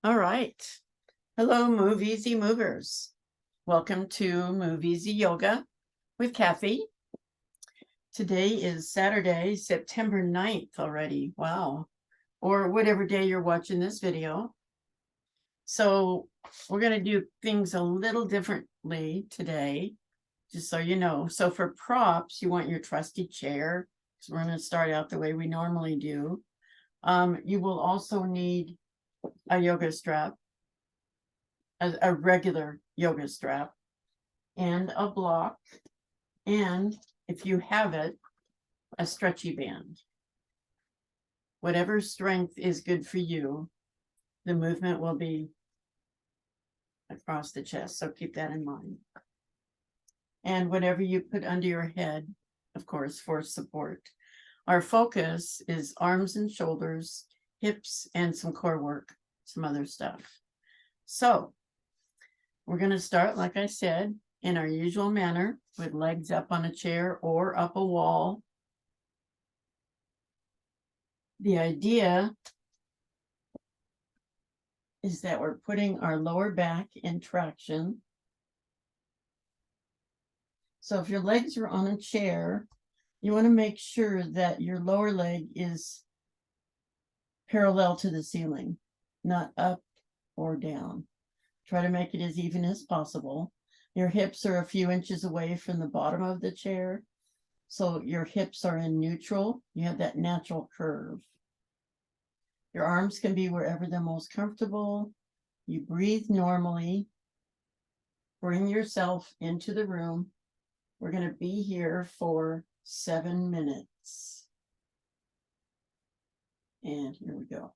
All right. Hello, Move Easy Movers. Welcome to Move Easy Yoga with Kathy. Today is Saturday, September 9th already. Wow. Or whatever day you're watching this video. So we're going to do things a little differently today, just so you know. So for props, you want your trusty chair, because we're going to start out the way we normally do. You will also need a yoga strap, a regular yoga strap, and a block, and if you have it, a stretchy band. Whatever strength is good for you, the movement will be across the chest, so keep that in mind. And whatever you put under your head, of course, for support. Our focus is arms and shoulders, hips, and some core work, some other stuff. So we're going to start, like I said, in our usual manner, with legs up on a chair or up a wall. The idea is that we're putting our lower back in traction. So if your legs are on a chair, you want to make sure that your lower leg is parallel to the ceiling, not up or down. Try to make it as even as possible. Your hips are a few inches away from the bottom of the chair, so your hips are in neutral. You have that natural curve. Your arms can be wherever they're most comfortable. You breathe normally. Bring yourself into the room. We're going to be here for 7 minutes. And here we go.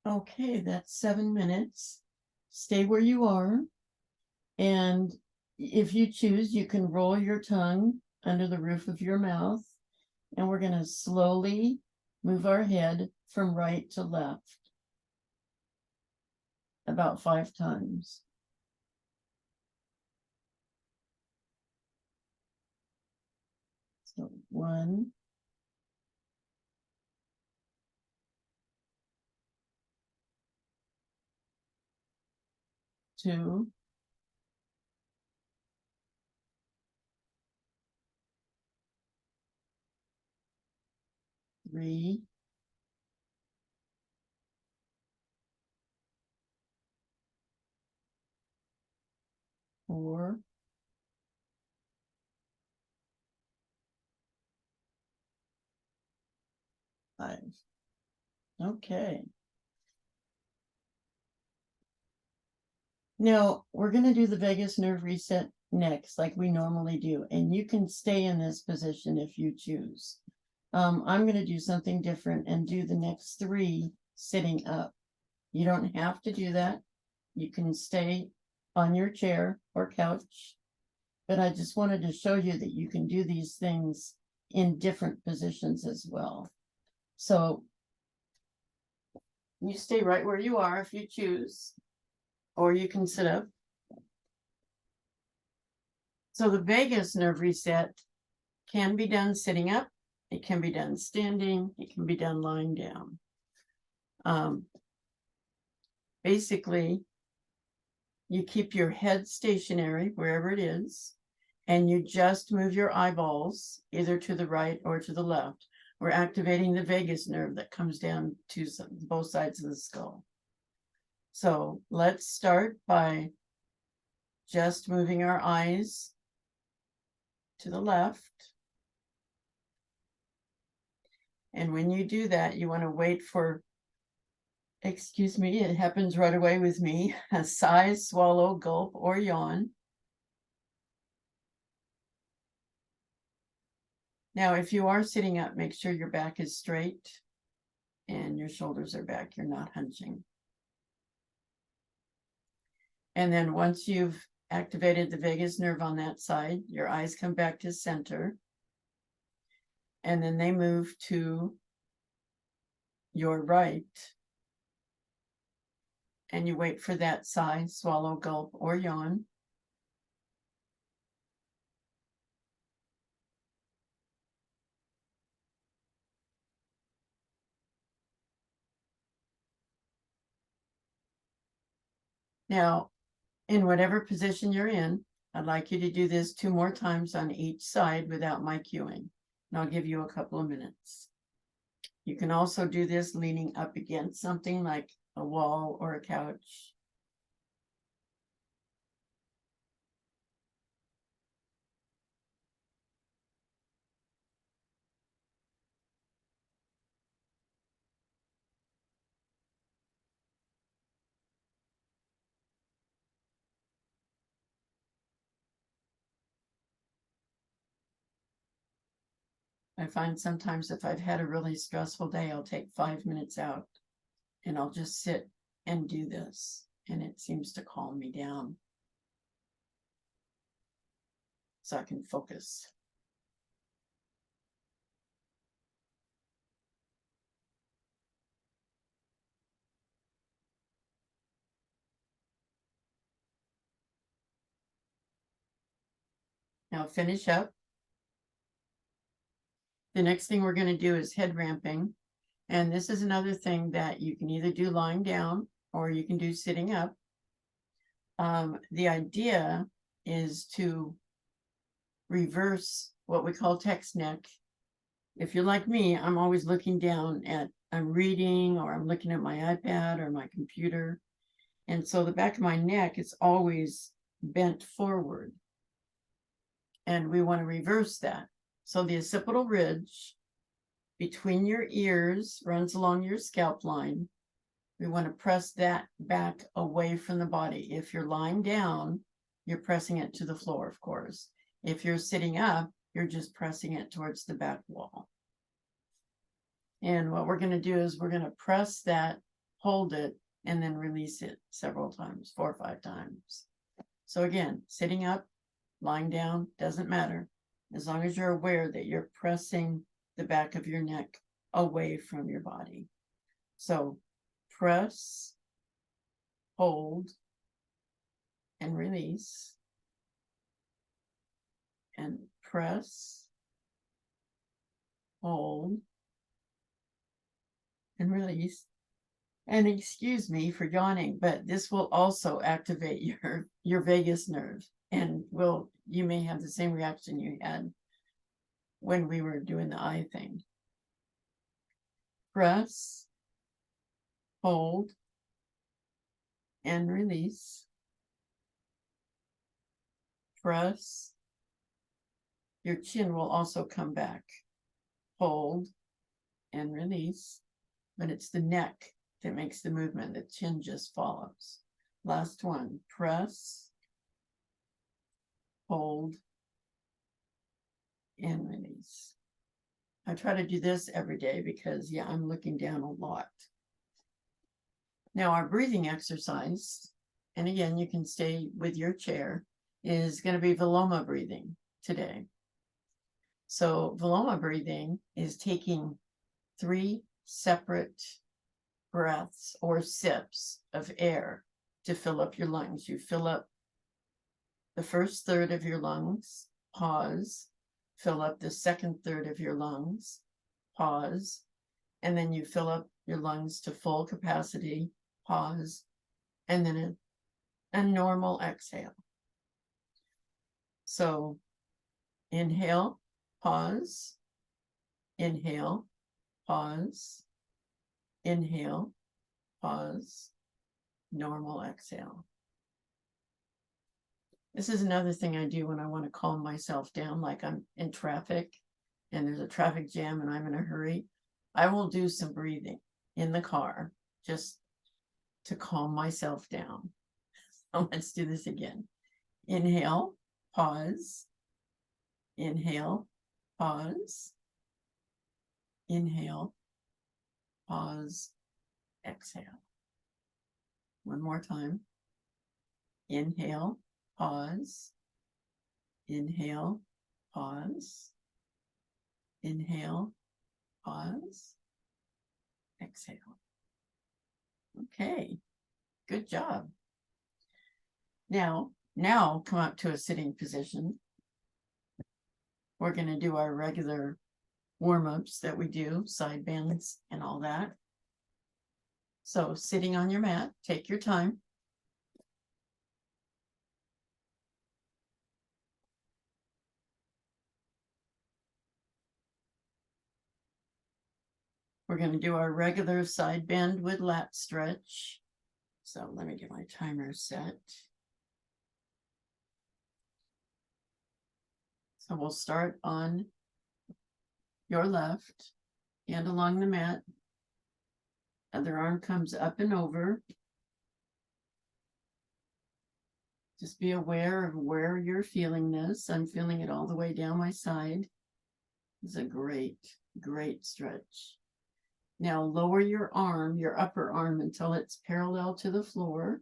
Okay, that's 7 minutes. Stay where you are. And if you choose, you can roll your tongue under the roof of your mouth. And we're going to slowly move our head from right to left about 5 times. So 1, 2, 3, 4, 5. Okay. Now we're going to do the vagus nerve reset next, like we normally do. And you can stay in this position if you choose. I'm going to do something different and do the next 3 sitting up. You don't have to do that. You can stay on your chair or couch. But I just wanted to show you that you can do these things in different positions as well. So you stay right where you are if you choose, or you can sit up. So the vagus nerve reset can be done sitting up. It can be done standing. It can be done lying down. Basically, you keep your head stationary wherever it is, and you just move your eyeballs either to the right or to the left. We're activating the vagus nerve that comes down to both sides of the skull. So let's start by just moving our eyes to the left. And when you do that, you want to wait for, excuse me, it happens right away with me, a sigh, swallow, gulp, or yawn. Now, if you are sitting up, make sure your back is straight and your shoulders are back. You're not hunching. And then once you've activated the vagus nerve on that side, your eyes come back to center. And then they move to your right. And you wait for that sigh, swallow, gulp, or yawn. Now, in whatever position you're in, I'd like you to do this 2 more times on each side without my cueing. And I'll give you a couple of minutes. You can also do this leaning up against something like a wall or a couch. I find sometimes if I've had a really stressful day, I'll take 5 minutes out and I'll just sit and do this. And it seems to calm me down so I can focus. Now finish up. The next thing we're going to do is head ramping. And this is another thing that you can either do lying down or you can do sitting up. The idea is to reverse what we call text neck. If you're like me, I'm always looking down at, I'm reading or I'm looking at my iPad or my computer. And so the back of my neck is always bent forward. And we want to reverse that. So the occipital ridge between your ears runs along your scalp line. We want to press that back away from the body. If you're lying down, you're pressing it to the floor, of course. If you're sitting up, you're just pressing it towards the back wall. And what we're going to do is we're going to press that hold it, and then release it several times, 4 or 5 times. So again, sitting up, lying down, doesn't matter. As long as you're aware that you're pressing the back of your neck away from your body. So press, hold, and release. And press, hold, and release. And excuse me for yawning, but this will also activate your vagus nerve, and you may have the same reaction you had when we were doing the eye thing. Press, hold, and release. Press. Your chin will also come back. Hold and release. But it's the neck that makes the movement. The chin just follows. Last one. Press, hold, and release. I try to do this every day because, yeah, I'm looking down a lot. Now, our breathing exercise, and again, you can stay with your chair, is going to be Viloma breathing today. So Viloma breathing is taking 3 separate breaths or sips of air to fill up your lungs. You fill up the first third of your lungs, pause, fill up the second third of your lungs, pause, and then you fill up your lungs to full capacity, pause, and then a normal exhale. So inhale, pause, inhale, pause, inhale, pause, normal exhale. This is another thing I do when I want to calm myself down, like I'm in traffic and there's a traffic jam and I'm in a hurry. I will do some breathing in the car just to calm myself down. So let's do this again. Inhale, pause, inhale, pause, inhale, pause, exhale. One more time. Inhale, pause, inhale, pause, inhale, pause, exhale. Okay, good job. Now come up to a sitting position. We're going to do our regular warm-ups that we do, side bends and all that. So sitting on your mat, take your time. We're going to do our regular side bend with lat stretch. So let me get my timer set. So we'll start on your left, hand along the mat. Other arm comes up and over. Just be aware of where you're feeling this. I'm feeling it all the way down my side. It's a great, great stretch. Now lower your arm, your upper arm, until it's parallel to the floor.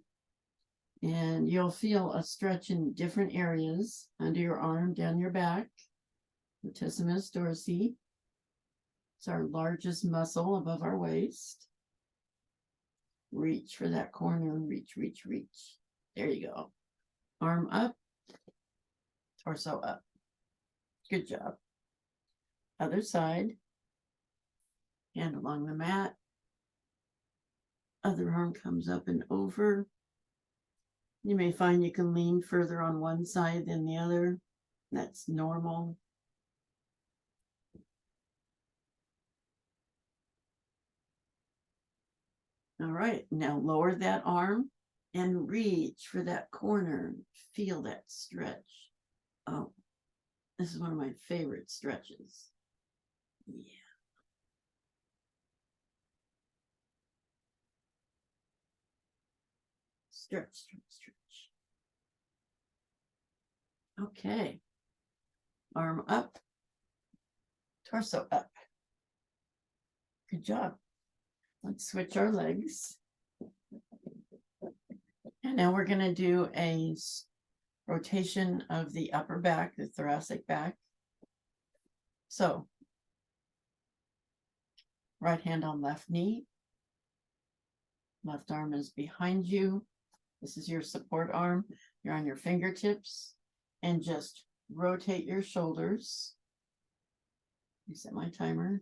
And you'll feel a stretch in different areas under your arm, down your back. Latissimus dorsi. It's our largest muscle above our waist. Reach for that corner. Reach, reach, reach. There you go. Arm up, torso up. Good job. Other side. Hand along the mat. Other arm comes up and over. You may find you can lean further on one side than the other. That's normal. All right, now lower that arm and reach for that corner. Feel that stretch. Oh, this is one of my favorite stretches. Yeah. Stretch, stretch, stretch. Okay. Arm up, torso up. Good job. Let's switch our legs. And now we're going to do a rotation of the upper back, the thoracic back. So, right hand on left knee. Left arm is behind you. This is your support arm. You're on your fingertips. And just rotate your shoulders. Reset my timer.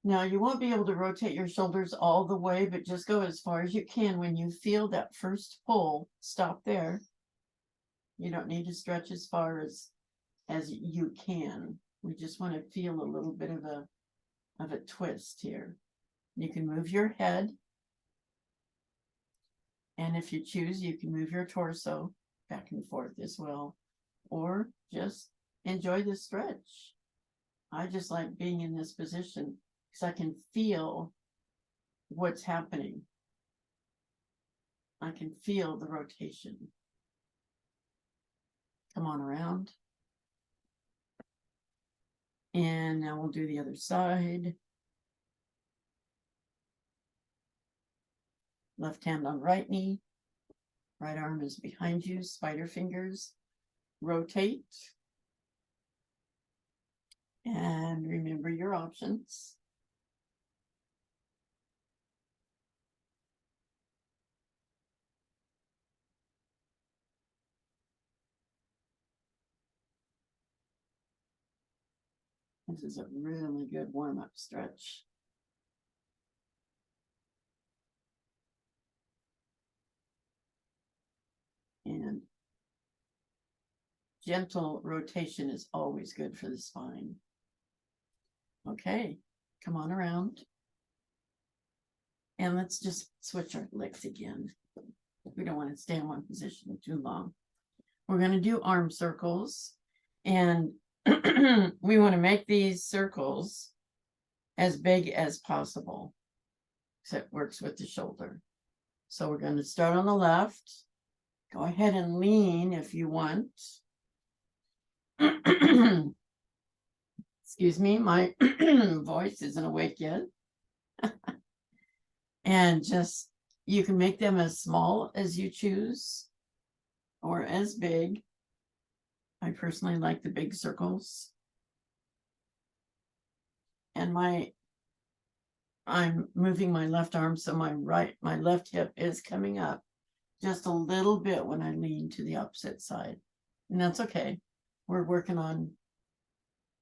Now, you won't be able to rotate your shoulders all the way, but just go as far as you can. When you feel that first pull, stop there. You don't need to stretch as far as you can. We just want to feel a little bit of a twist here. You can move your head. And if you choose, you can move your torso back and forth as well. Or just enjoy the stretch. I just like being in this position because I can feel what's happening. I can feel the rotation. Come on around. And now we'll do the other side. Left hand on right knee. Right arm is behind you, spider fingers. Rotate. And remember your options. This is a really good warm-up stretch. And gentle rotation is always good for the spine. Okay, come on around. And let's just switch our legs again. We don't want to stay in one position too long. We're going to do arm circles. And we want to make these circles as big as possible. So it works with the shoulder. So we're going to start on the left. Go ahead and lean if you want. Excuse me, my voice isn't awake yet. And just, you can make them as small as you choose or as big. I personally like the big circles. And I'm moving my left arm, so my left hip is coming up just a little bit when I lean to the opposite side. And that's okay. We're working on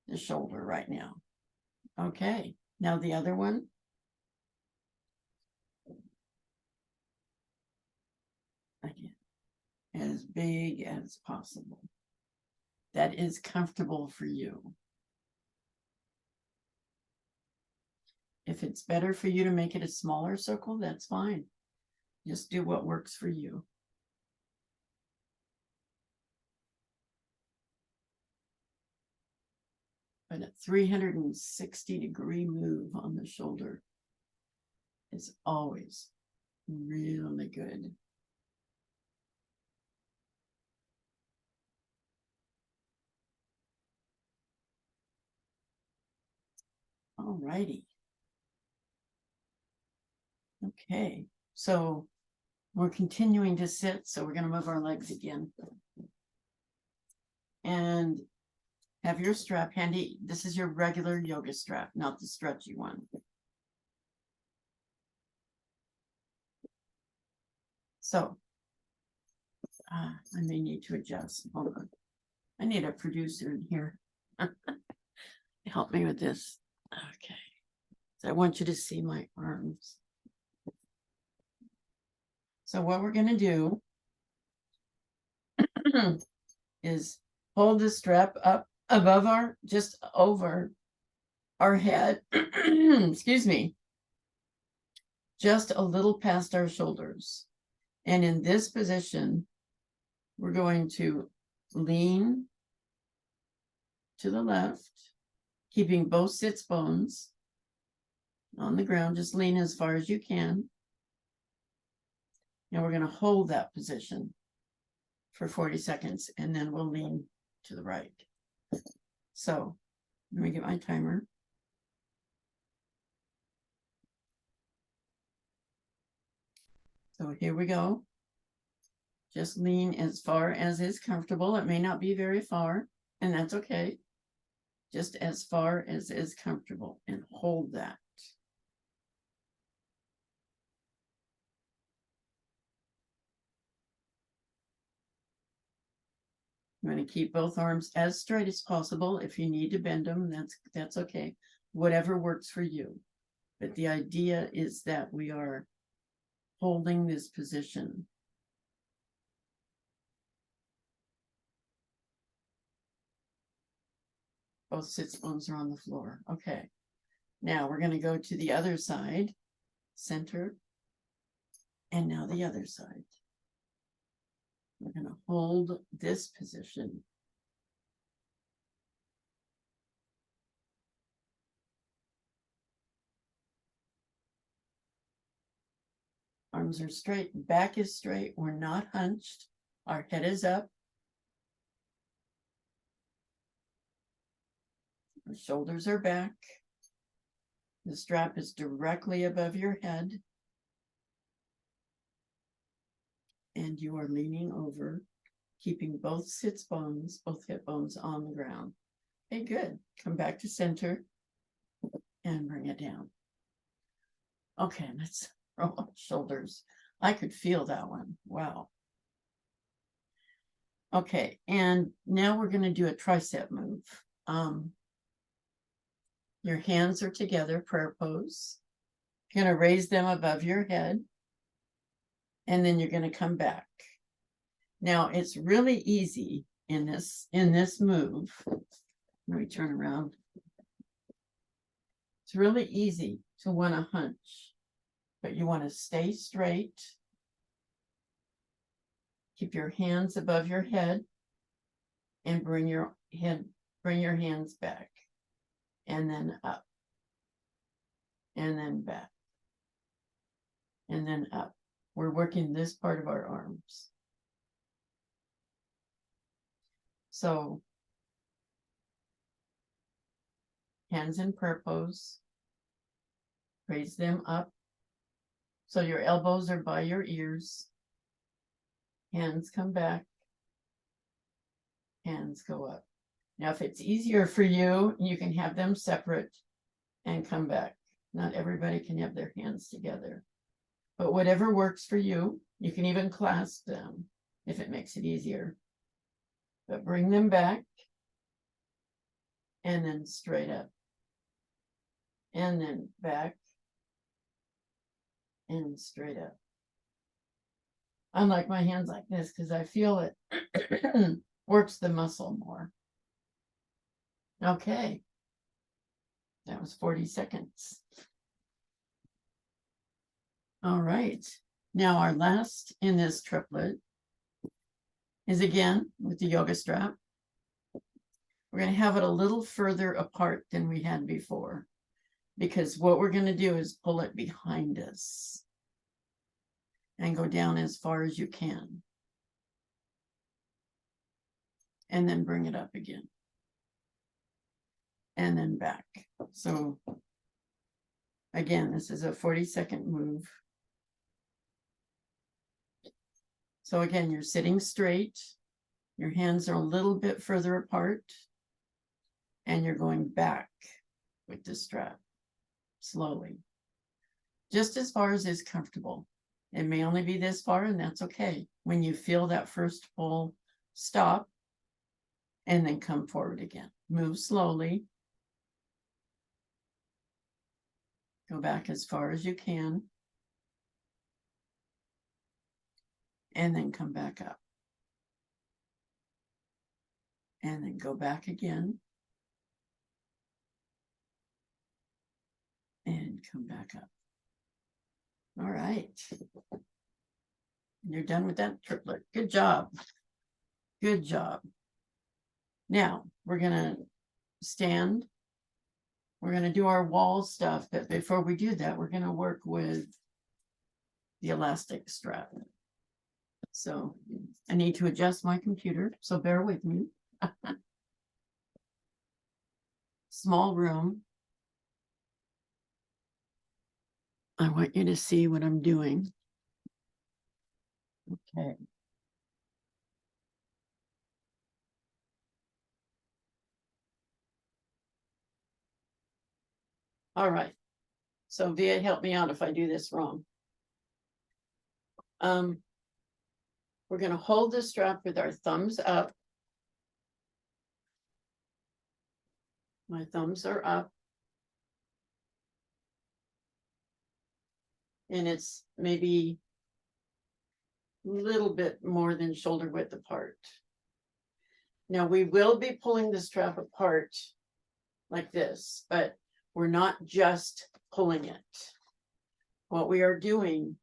the shoulder right now. Okay, now the other one. Again, as big as possible. That is comfortable for you. If it's better for you to make it a smaller circle, that's fine. Just do what works for you. But a 360-degree move on the shoulder is always really good. All righty. Okay, so we're continuing to sit, so we're going to move our legs again. And have your strap handy. This is your regular yoga strap, not the stretchy one. So, I may need to adjust. Hold on. I need a producer in here. Help me with this. Okay. So I want you to see my arms. So what we're going to do is hold the strap up above just over our head. Excuse me. Just a little past our shoulders. And in this position, we're going to lean to the left, keeping both sits bones on the ground. Just lean as far as you can. And we're going to hold that position for 40 seconds, and then we'll lean to the right. So let me get my timer. So here we go. Just lean as far as is comfortable. It may not be very far, and that's okay. Just as far as is comfortable, and hold that. I'm going to keep both arms as straight as possible. If you need to bend them, that's okay. Whatever works for you. But the idea is that we are holding this position. Both sits bones are on the floor. Okay. Now we're going to go to the other side, center, and now the other side. We're going to hold this position. Arms are straight, back is straight. We're not hunched. Our head is up. Our shoulders are back. The strap is directly above your head. And you are leaning over, keeping both sits bones, both hip bones on the ground. Okay, good. Come back to center and bring it down. Okay, let's roll up shoulders. I could feel that one. Wow. Okay, and now we're going to do a tricep move. Your hands are together, prayer pose. You're going to raise them above your head, and then you're going to come back. Now, it's really easy in this move. Let me turn around. It's really easy to want to hunch, but you want to stay straight. Keep your hands above your head and bring your hands back, and then up, and then back, and then up. We're working this part of our arms. So hands in prayer pose, raise them up so your elbows are by your ears. Hands come back, hands go up. Now, if it's easier for you, you can have them separate and come back. Not everybody can have their hands together, but whatever works for you. You can even clasp them if it makes it easier. But bring them back and then straight up. And then back and straight up. I like my hands like this because I feel it works the muscle more. Okay. That was 40 seconds. All right. Now our last in this triplet is again with the yoga strap. We're going to have it a little further apart than we had before, because what we're going to do is pull it behind us and go down as far as you can. And then bring it up again. And then back. So again, this is a 40-second move. So again, you're sitting straight. Your hands are a little bit further apart. And you're going back with the strap slowly. Just as far as is comfortable. It may only be this far, and that's okay. When you feel that first pull, stop. And then come forward again. Move slowly. Go back as far as you can. And then come back up. And then go back again. And come back up. All right. You're done with that triplet. Good job. Good job. Now, we're going to stand. We're going to do our wall stuff, but before we do that, we're going to work with the elastic strap. So I need to adjust my computer, so bear with me. Small room. I want you to see what I'm doing. Okay. All right. So Via, help me out if I do this wrong. We're going to hold the strap with our thumbs up. My thumbs are up. And it's maybe a little bit more than shoulder width apart. Now we will be pulling the strap apart like this, but we're not just pulling it. What we are doing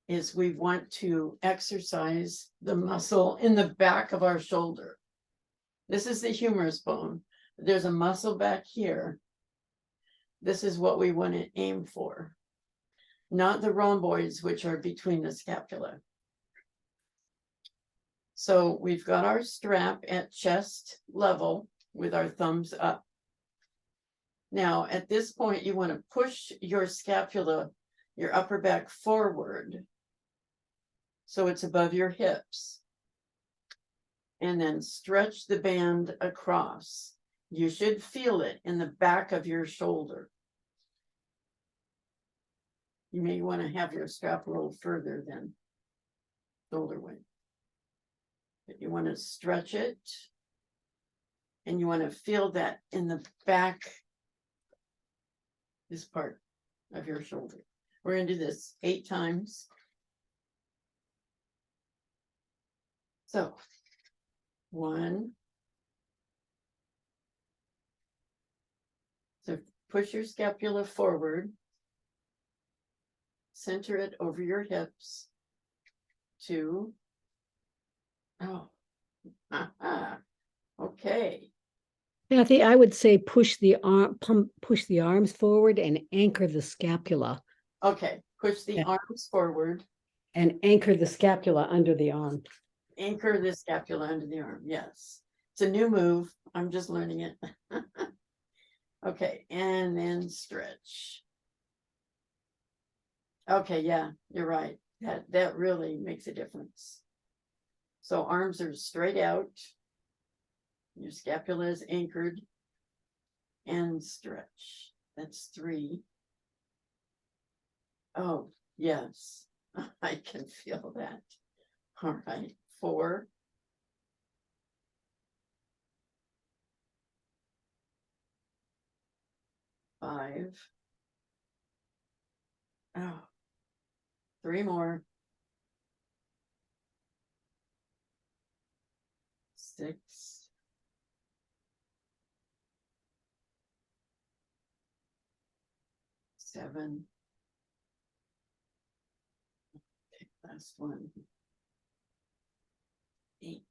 is we want to exercise the muscle in the back of our shoulder. This is the humerus bone. There's a muscle back here. This is what we want to aim for, not the rhomboids, which are between the scapula. So we've got our strap at chest level with our thumbs up. Now, at this point, you want to push your scapula, your upper back forward, so it's above your hips. And then stretch the band across. You should feel it in the back of your shoulder. You may want to have your strap a little further than shoulder width. But you want to stretch it. And you want to feel that in the back, this part of your shoulder. We're going to do this 8 times. So 1. So push your scapula forward. Center it over your hips. 2. Oh. Okay. Kathy, I would say push the arms forward and anchor the scapula. Okay. Push the arms forward. And anchor the scapula under the arm. Anchor the scapula under the arm. Yes. It's a new move. I'm just learning it. Okay. And then stretch. Okay. Yeah, you're right. That really makes a difference. So arms are straight out. Your scapula is anchored. And stretch. That's 3. Oh, yes. I can feel that. All right. 4. 5. Oh, 3 more. 6. 7. Okay, last one. 8.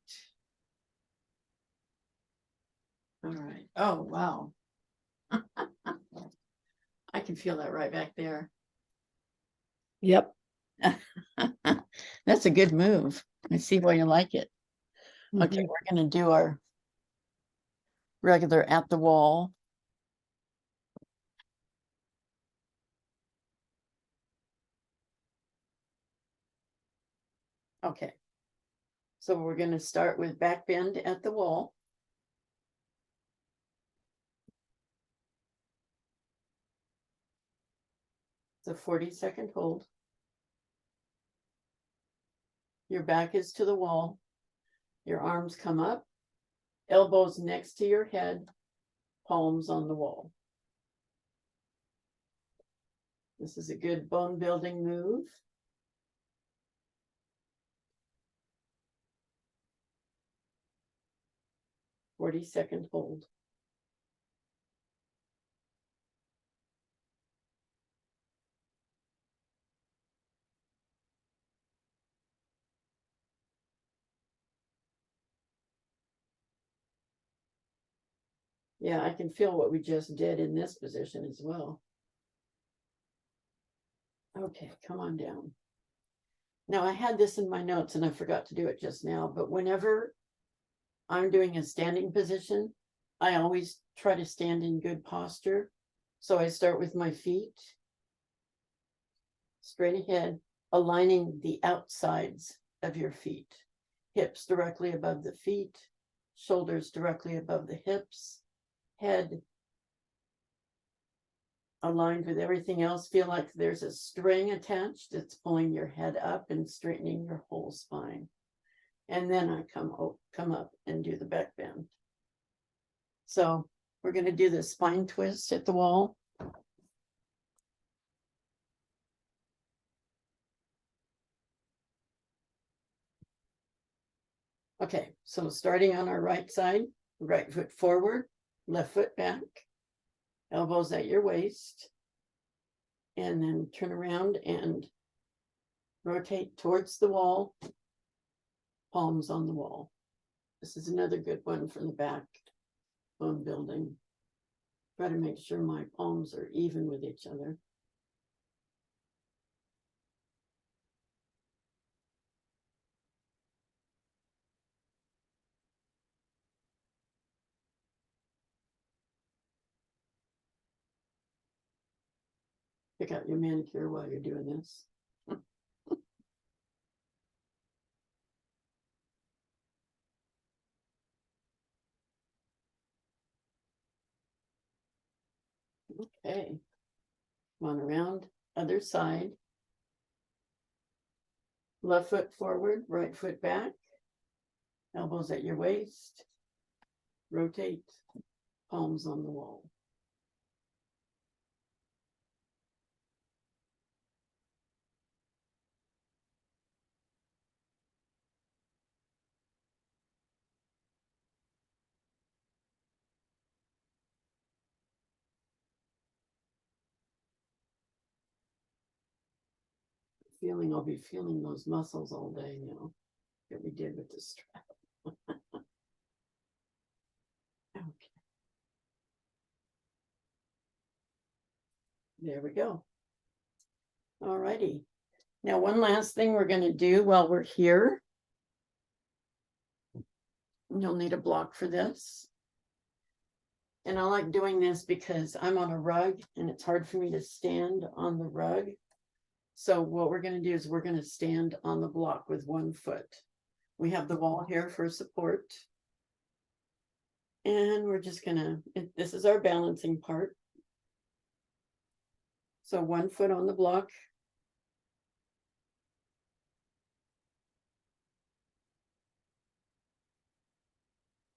All right. Oh, wow. I can feel that right back there. Yep. That's a good move. I see why you like it. Okay, we're going to do our regular at the wall. Okay. So we're going to start with back bend at the wall. It's a 40-second hold. Your back is to the wall. Your arms come up, elbows next to your head, palms on the wall. This is a good bone building move. Second hold. Yeah, I can feel what we just did in this position as well. Okay, come on down. Now I had this in my notes and I forgot to do it just now, but whenever I'm doing a standing position, I always try to stand in good posture. So I start with my feet straight ahead, aligning the outsides of your feet. Hips directly above the feet, shoulders directly above the hips, head aligned with everything else. Feel like there's a string attached that's pulling your head up and straightening your whole spine. And then I come up and do the back bend. So we're going to do the spine twist at the wall. Okay, so starting on our right side, right foot forward, left foot back, elbows at your waist, and then turn around and rotate towards the wall, palms on the wall. This is another good one for the back bone building. Try to make sure my palms are even with each other. Pick out your manicure while you're doing this. Okay, come on around, other side. Left foot forward, right foot back, elbows at your waist, rotate, palms on the wall. I'll be feeling those muscles all day now that we did with the strap. Okay. There we go. All righty. Now, one last thing we're going to do while we're here. You'll need a block for this. And I like doing this because I'm on a rug and it's hard for me to stand on the rug. So what we're going to do is we're going to stand on the block with one foot. We have the wall here for support. And we're just going to, this is our balancing part. So one foot on the block.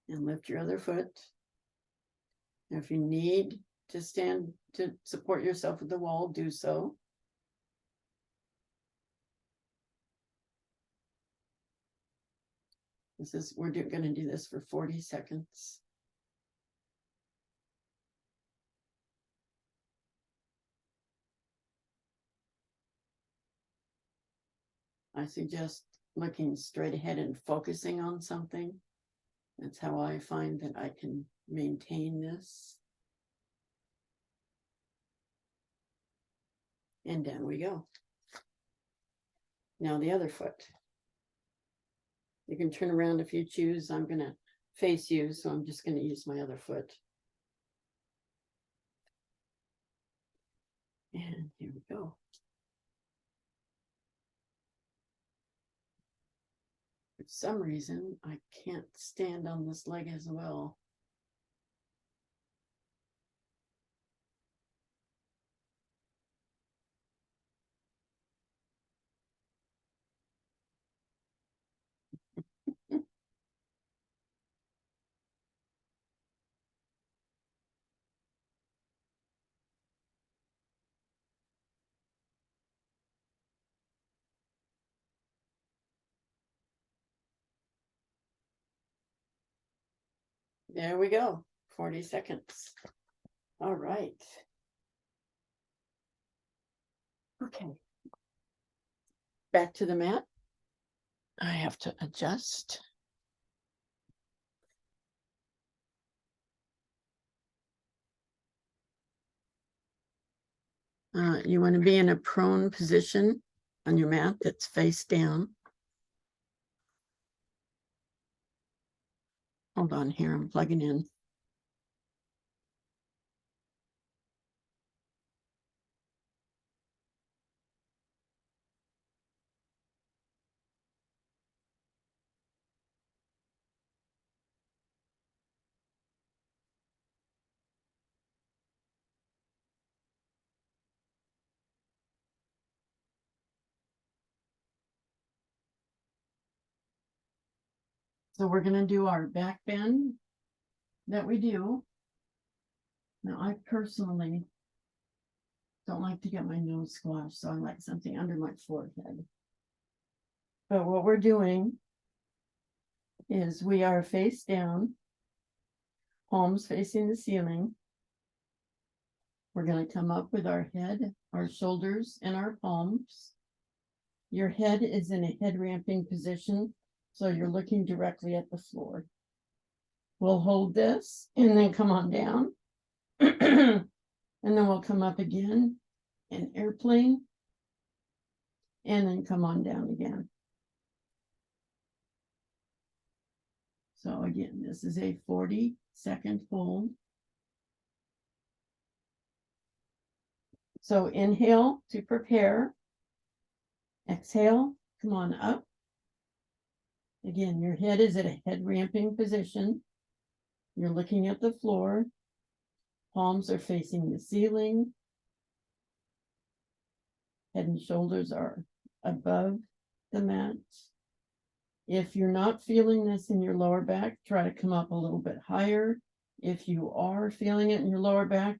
And lift your other foot. Now, if you need to stand to support yourself with the wall, do so. We're going to do this for 40 seconds. I suggest looking straight ahead and focusing on something. That's how I find that I can maintain this. And down we go. Now the other foot. You can turn around if you choose. I'm going to face you, so I'm just going to use my other foot. And here we go. For some reason, I can't stand on this leg as well. There we go. 40 seconds. All right. Okay. Back to the mat. I have to adjust. You want to be in a prone position on your mat that's face down. Hold on here, I'm plugging in. So we're going to do our back bend that we do. Now, I personally don't like to get my nose squashed, so I like something under my forehead. But what we're doing is we are face down, palms facing the ceiling. We're going to come up with our head, our shoulders, and our palms. Your head is in a head ramping position, so you're looking directly at the floor. We'll hold this and then come on down. And then we'll come up again, an airplane, and then come on down again. So again, this is a 40-second hold. So inhale to prepare. Exhale, come on up. Again, your head is at a head ramping position. You're looking at the floor. Palms are facing the ceiling. Head and shoulders are above the mat. If you're not feeling this in your lower back, try to come up a little bit higher. If you are feeling it in your lower back,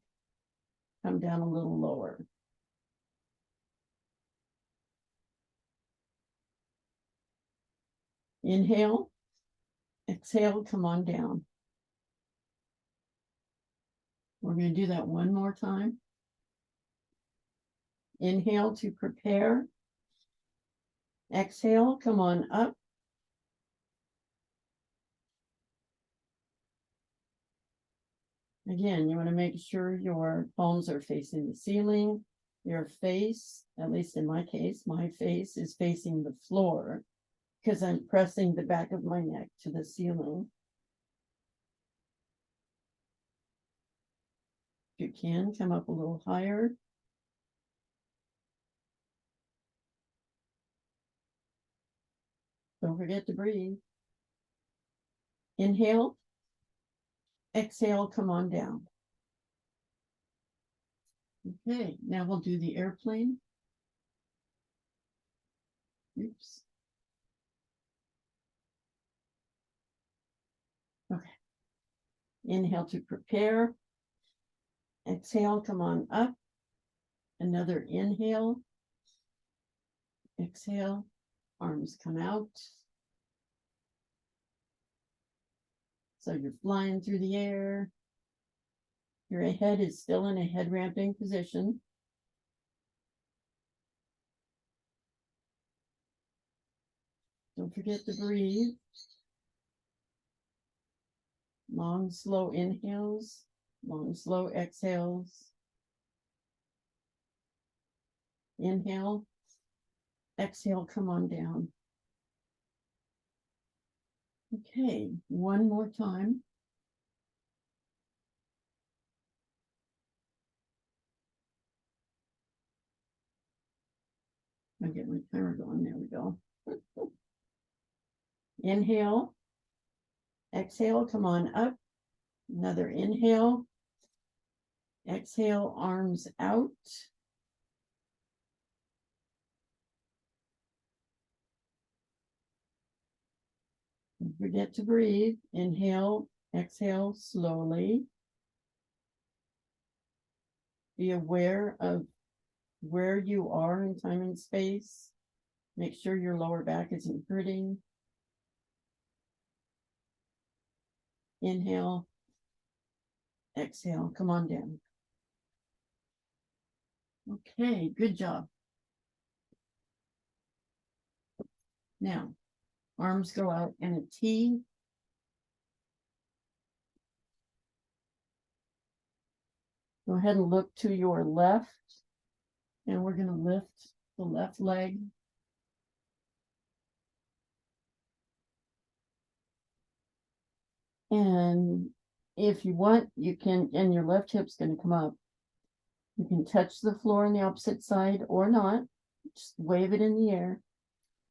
come down a little lower. Inhale, exhale, come on down. We're going to do that one more time. Inhale to prepare. Exhale, come on up. Again, you want to make sure your palms are facing the ceiling. Your face, at least in my case, my face is facing the floor because I'm pressing the back of my neck to the ceiling. If you can, come up a little higher. Don't forget to breathe. Inhale. Exhale, come on down. Okay, now we'll do the airplane. Oops. Okay. Inhale to prepare. Exhale, come on up. Another inhale. Exhale, arms come out. So you're flying through the air. Your head is still in a head ramping position. Don't forget to breathe. Long, slow inhales, long, slow exhales. Inhale, exhale, come on down. Okay, one more time. I'll get my timer going. There we go. Inhale, exhale, come on up. Another inhale. Exhale, arms out. Don't forget to breathe. Inhale, exhale slowly. Be aware of where you are in time and space. Make sure your lower back isn't hurting. Inhale, exhale, come on down. Okay, good job. Now, arms go out in a T. Go ahead and look to your left, and we're going to lift the left leg. And if you want, you can, and your left hip's going to come up. You can touch the floor on the opposite side or not. Just wave it in the air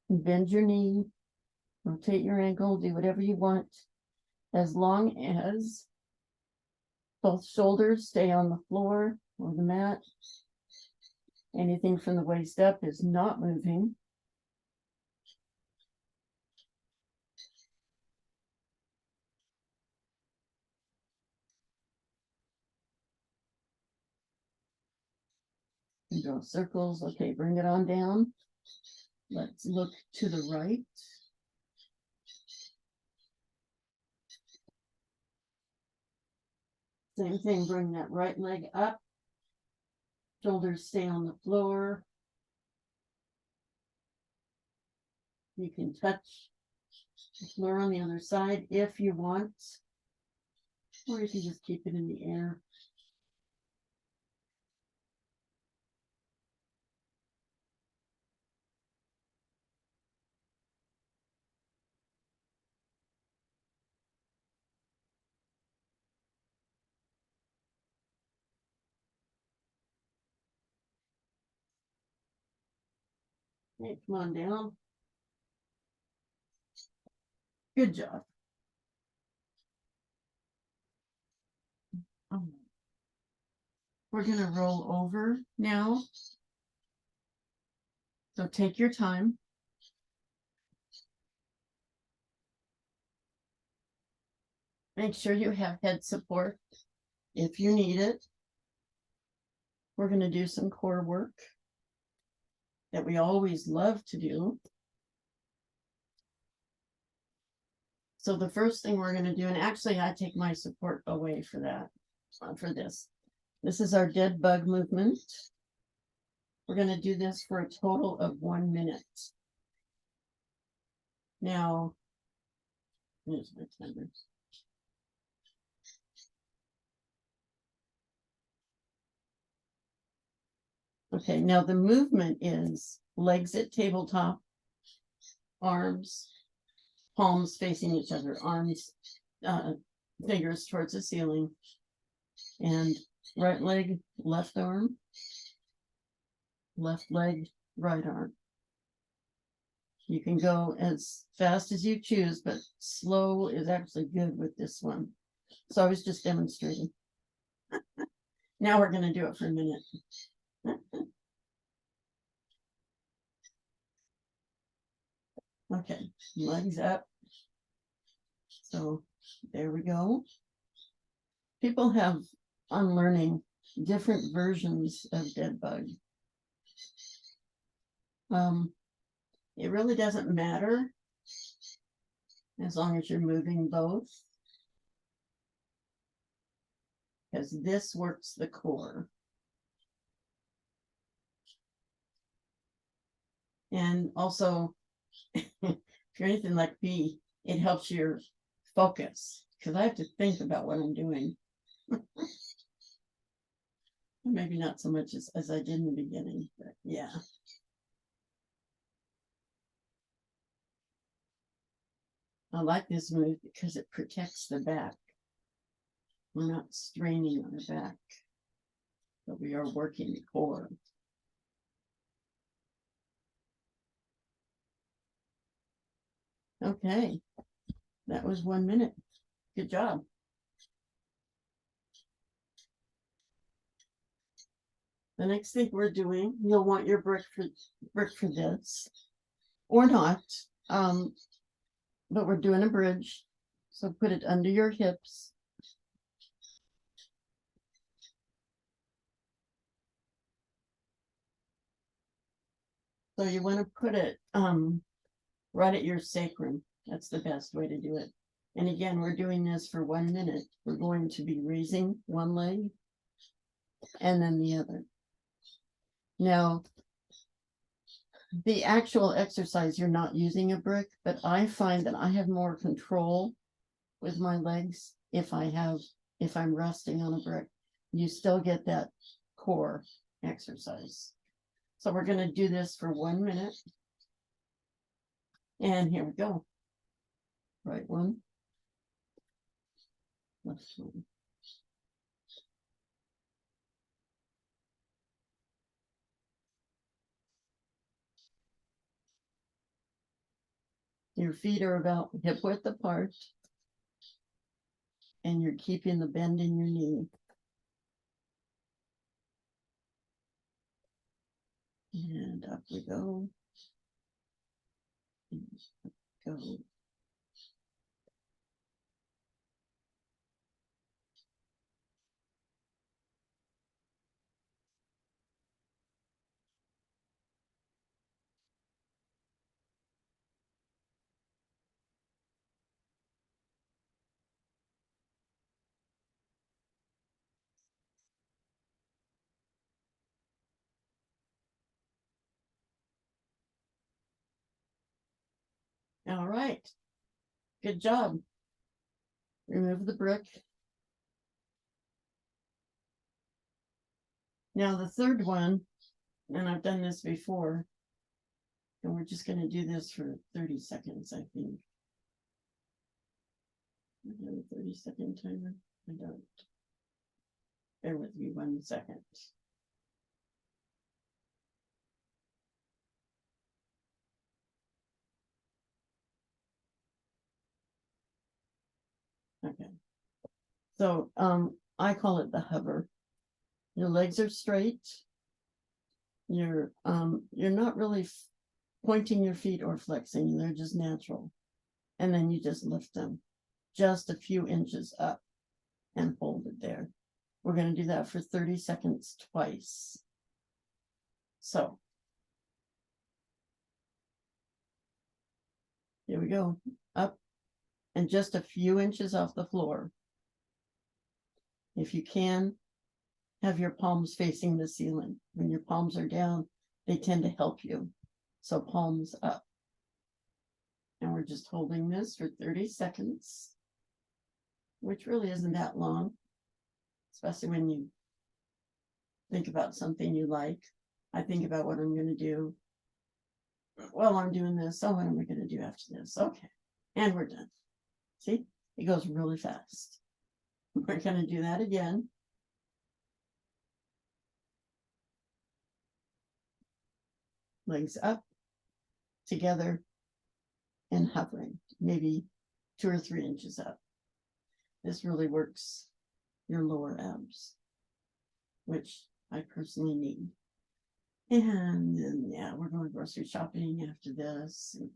and bend your knee, rotate your ankle, do whatever you want, as long as both shoulders stay on the floor or the mat. Anything from the waist up is not moving. Draw circles. Okay, bring it on down. Let's look to the right. Same thing, bring that right leg up. Shoulders stay on the floor. You can touch the floor on the other side if you want, or you can just keep it in the air. Okay, come on down. Good job. We're going to roll over now. So take your time. Make sure you have head support if you need it. We're going to do some core work that we always love to do. So the first thing we're going to do, and actually I take my support away for that, for this. This is our dead bug movement. We're going to do this for a total of 1 minute. Now, here's my timers. Okay, now the movement is legs at tabletop, arms, palms facing each other, arms, fingers towards the ceiling, and right leg, left arm, left leg, right arm. You can go as fast as you choose, but slow is actually good with this one. So I was just demonstrating. Now we're going to do it for a minute. Okay, legs up. So there we go. People have unlearning different versions of dead bug. It really doesn't matter as long as you're moving both, because this works the core. And also, if you're anything like me, it helps your focus, because I have to think about what I'm doing. Maybe not so much as I did in the beginning, but yeah. I like this move because it protects the back. We're not straining on the back, but we are working the core. Okay, that was 1 minute. Good job. The next thing we're doing, you'll want your brick for this, or not. But we're doing a bridge, so put it under your hips. So you want to put it right at your sacrum. That's the best way to do it. And again, we're doing this for 1 minute. We're going to be raising one leg and then the other. Now, the actual exercise, you're not using a brick, but I find that I have more control with my legs if I'm resting on a brick. You still get that core exercise. So we're going to do this for 1 minute. And here we go. Right one, left one. Your feet are about hip width apart, and you're keeping the bend in your knee. And up we go. And up we go. All right. Good job. Remove the brick. Now the third one, and I've done this before, and we're just going to do this for 30 seconds, I think. I have a 30-second timer. I don't. Bear with me 1 second. Okay. So I call it the hover. Your legs are straight. You're not really pointing your feet or flexing. They're just natural. And then you just lift them just a few inches up and hold it there. We're going to do that for 30 seconds twice. So here we go. Up and just a few inches off the floor. If you can, have your palms facing the ceiling. When your palms are down, they tend to help you. So palms up. And we're just holding this for 30 seconds, which really isn't that long, especially when you think about something you like. I think about what I'm going to do. Well, I'm doing this. So what am I going to do after this? Okay. And we're done. See, it goes really fast. We're going to do that again. Legs up, together, and hovering, maybe 2 or 3 inches up. This really works your lower abs, which I personally need. And then, yeah, we're going grocery shopping after this. And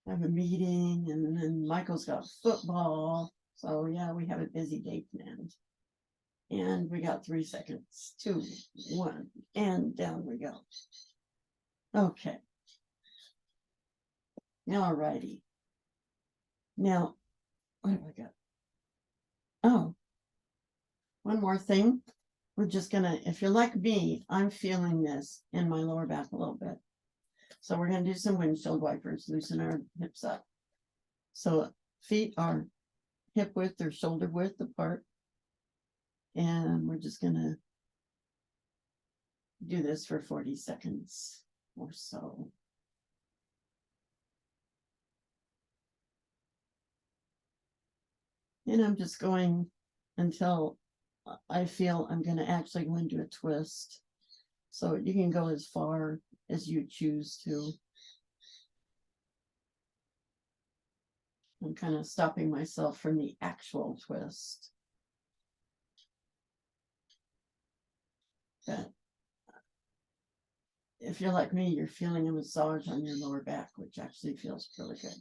have a meeting, and then Michael's got football. So, yeah, we have a busy day planned. And we got 3 seconds. 2, 1, and down we go. Okay. All righty. Now, what have I got? Oh, one more thing. We're just gonna, if you're like me, I'm feeling this in my lower back a little bit. So we're gonna do some windshield wipers, loosen our hips up. So feet are hip width or shoulder width apart. And we're just gonna do this for 40 seconds or so. And I'm just going until I feel I'm going to actually go into a twist. So you can go as far as you choose to. I'm kind of stopping myself from the actual twist. But if you're like me, you're feeling a massage on your lower back, which actually feels really good.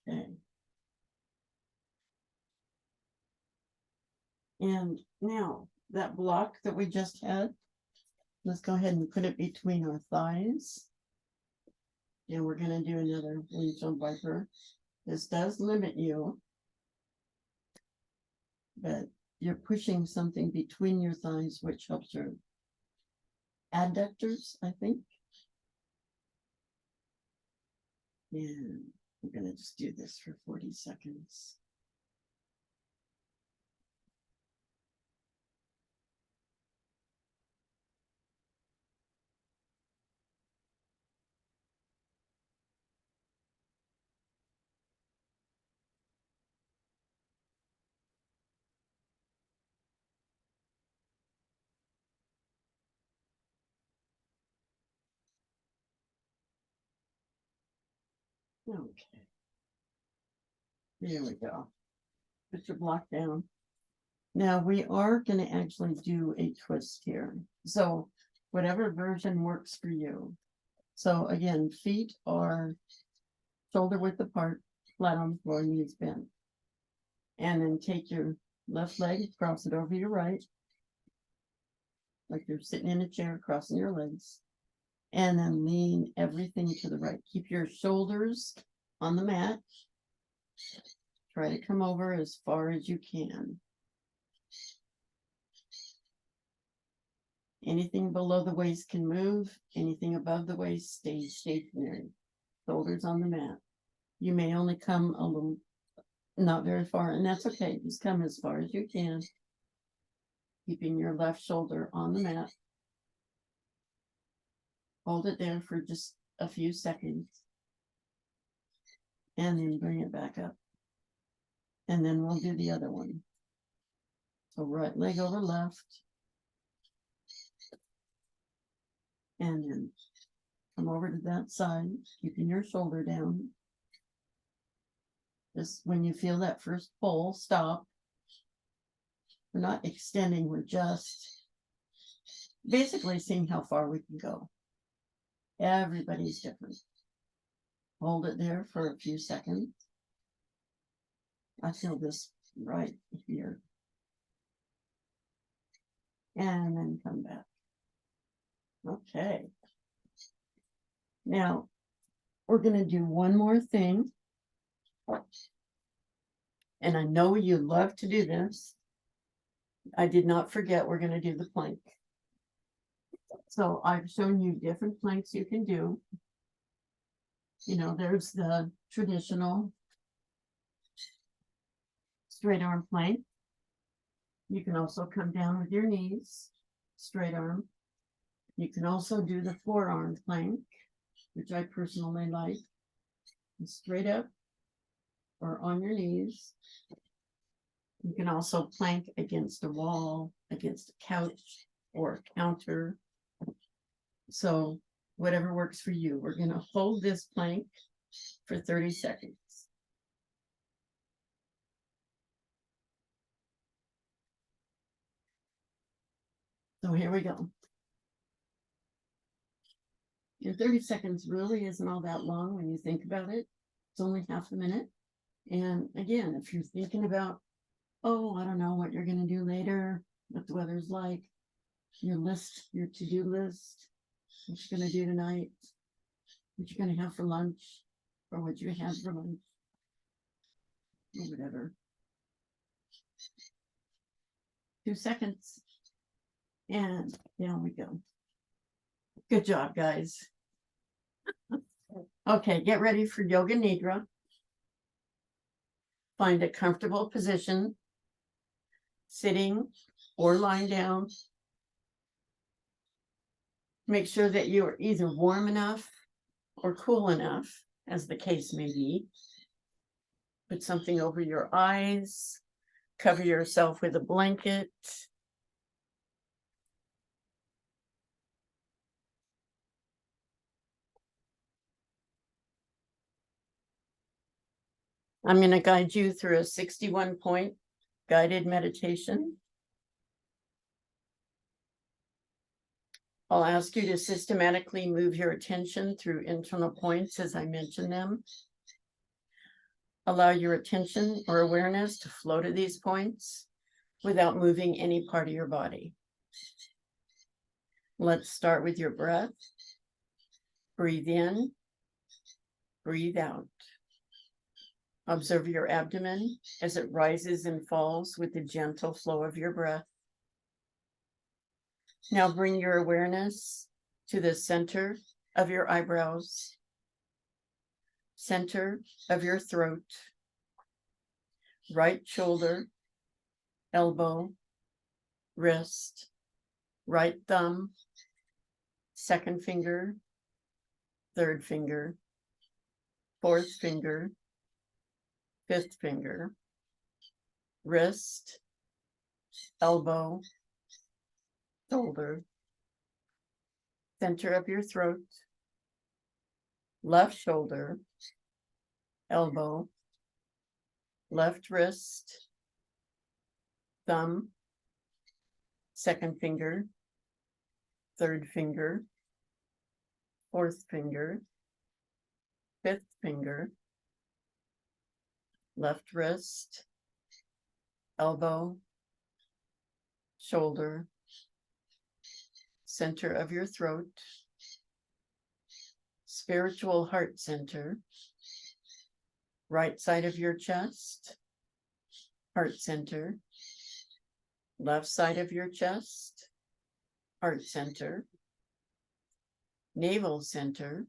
Okay. And now that block that we just had, let's go ahead and put it between our thighs. And we're going to do another windshield wiper. This does limit you, but you're pushing something between your thighs, which helps your adductors, I think. And we're going to just do this for 40 seconds. Okay. Here we go. Put your block down. Now we are going to actually do a twist here. So whatever version works for you. So again, feet are shoulder width apart, flat on the floor, knees bent. And then take your left leg, cross it over your right, like you're sitting in a chair, crossing your legs. And then lean everything to the right. Keep your shoulders on the mat. Try to come over as far as you can. Anything below the waist can move. Anything above the waist stays stationary. Shoulders on the mat. You may only come a little, not very far, and that's okay. Just come as far as you can. Keeping your left shoulder on the mat. Hold it there for just a few seconds. And then bring it back up. And then we'll do the other one. So right leg over left. And then come over to that side, keeping your shoulder down. Just when you feel that first pull, stop. We're not extending, we're just basically seeing how far we can go. Everybody's different. Hold it there for a few seconds. I feel this right here. And then come back. Okay. Now, we're going to do one more thing. And I know you love to do this. I did not forget we're going to do the plank. So I've shown you different planks you can do. You know, there's the traditional straight arm plank. You can also come down with your knees, straight arm. You can also do the forearm plank, which I personally like. Straight up or on your knees. You can also plank against a wall, against a couch or a counter. So whatever works for you. We're going to hold this plank for 30 seconds. So here we go. And 30 seconds really isn't all that long when you think about it. It's only half a minute. And again, if you're thinking about, oh, I don't know what you're going to do later, what the weather's like, your list, your to-do list, what you're going to do tonight, what you're going to have for lunch, or what you had for lunch, or whatever. 2 seconds. And down we go. Good job, guys. Okay, get ready for Yoga Nidra. Find a comfortable position, sitting or lying down. Make sure that you are either warm enough or cool enough, as the case may be. Put something over your eyes. Cover yourself with a blanket. I'm going to guide you through a 61-point guided meditation. I'll ask you to systematically move your attention through internal points as I mention them. Allow your attention or awareness to flow to these points without moving any part of your body. Let's start with your breath. Breathe in, breathe out. Observe your abdomen as it rises and falls with the gentle flow of your breath. Now bring your awareness to the center of your eyebrows, center of your throat, right shoulder, elbow, wrist, right thumb, second finger, third finger, fourth finger, fifth finger, wrist, elbow, shoulder, center of your throat, left shoulder, elbow, left wrist, thumb, second finger, third finger, fourth finger, fifth finger, left wrist, elbow, shoulder, center of your throat, spiritual heart center, right side of your chest, heart center. Left side of your chest, heart center. Navel center.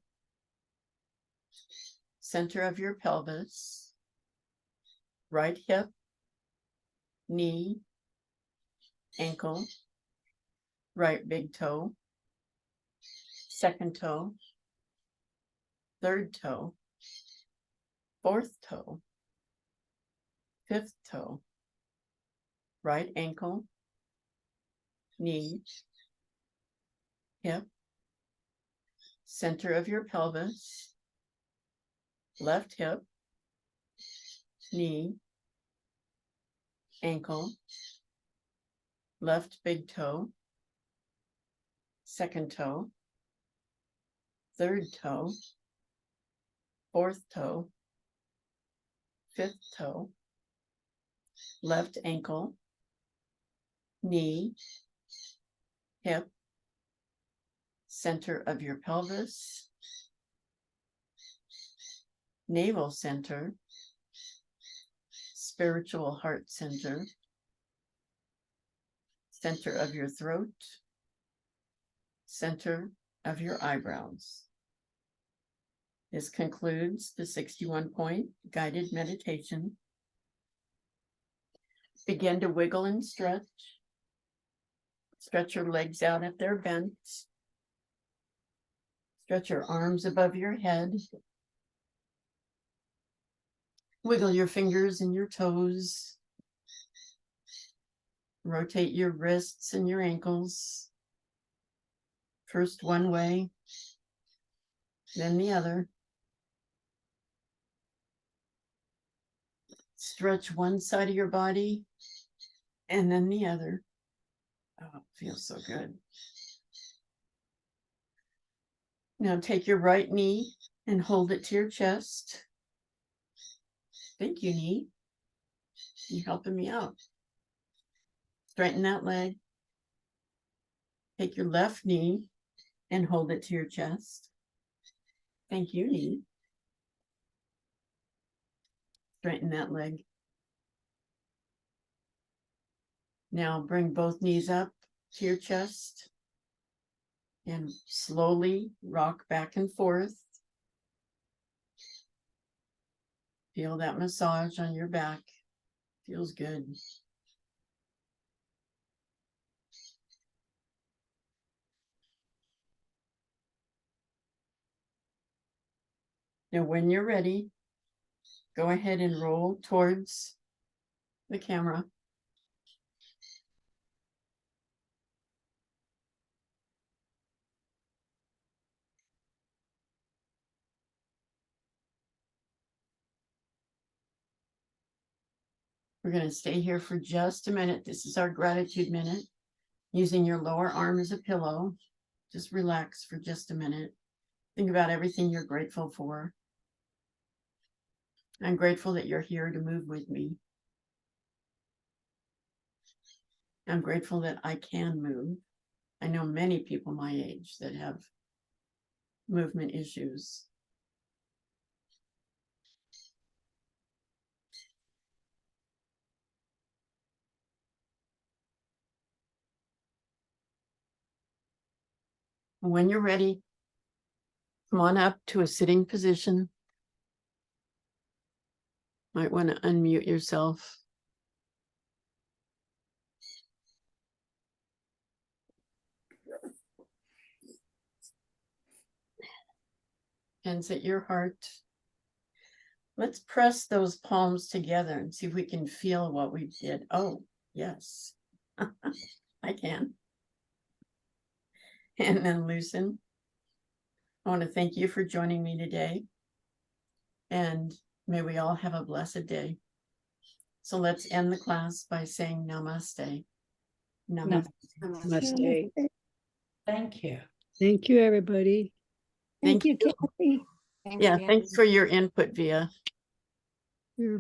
Center of your pelvis. Right hip, knee, ankle, right big toe, second toe, third toe, fourth toe, fifth toe, right ankle, knee, hip, center of your pelvis, left hip, knee, ankle, left big toe, second toe, third toe, fourth toe, fifth toe, left ankle, knee, hip, center of your pelvis, navel center, spiritual heart center, center of your throat, center of your eyebrows. This concludes the 61-point guided meditation. Begin to wiggle and stretch. Stretch your legs out if they're bent. Stretch your arms above your head. Wiggle your fingers and your toes. Rotate your wrists and your ankles. First one way, then the other. Stretch one side of your body and then the other. Oh, it feels so good. Now take your right knee and hold it to your chest. Thank you, knee. You're helping me out. Straighten that leg. Take your left knee and hold it to your chest. Thank you, knee. Straighten that leg. Now bring both knees up to your chest and slowly rock back and forth. Feel that massage on your back. Feels good. Now, when you're ready, go ahead and roll towards the camera. We're going to stay here for just a minute. This is our gratitude minute. Using your lower arm as a pillow. Just relax for just a minute. Think about everything you're grateful for. I'm grateful that you're here to move with me. I'm grateful that I can move. I know many people my age that have movement issues. When you're ready, come on up to a sitting position. Might want to unmute yourself. Hands at your heart. Let's press those palms together and see if we can feel what we did. Oh, yes, I can. And then loosen. I want to thank you for joining me today. And may we all have a blessed day. So let's end the class by saying namaste. Namaste. Namaste. Thank you. Thank you, everybody. Thank you. Kathy. Yeah, thanks for your input, Via.